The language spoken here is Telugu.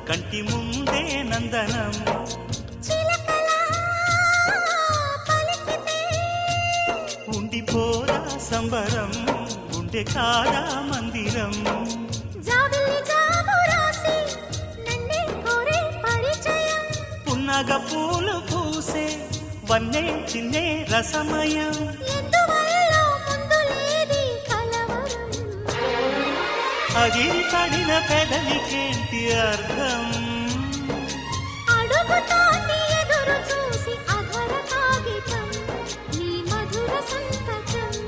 కంటి ముందే నందనం ఉండిపోదా సంబరం ఉండే కాదా మందిరం పున్నగ పూలు పూసే వన్నే చిన్నే రసమయం అగిరి పడిన పెదవికేంటి అర్థం అడుగుతోంది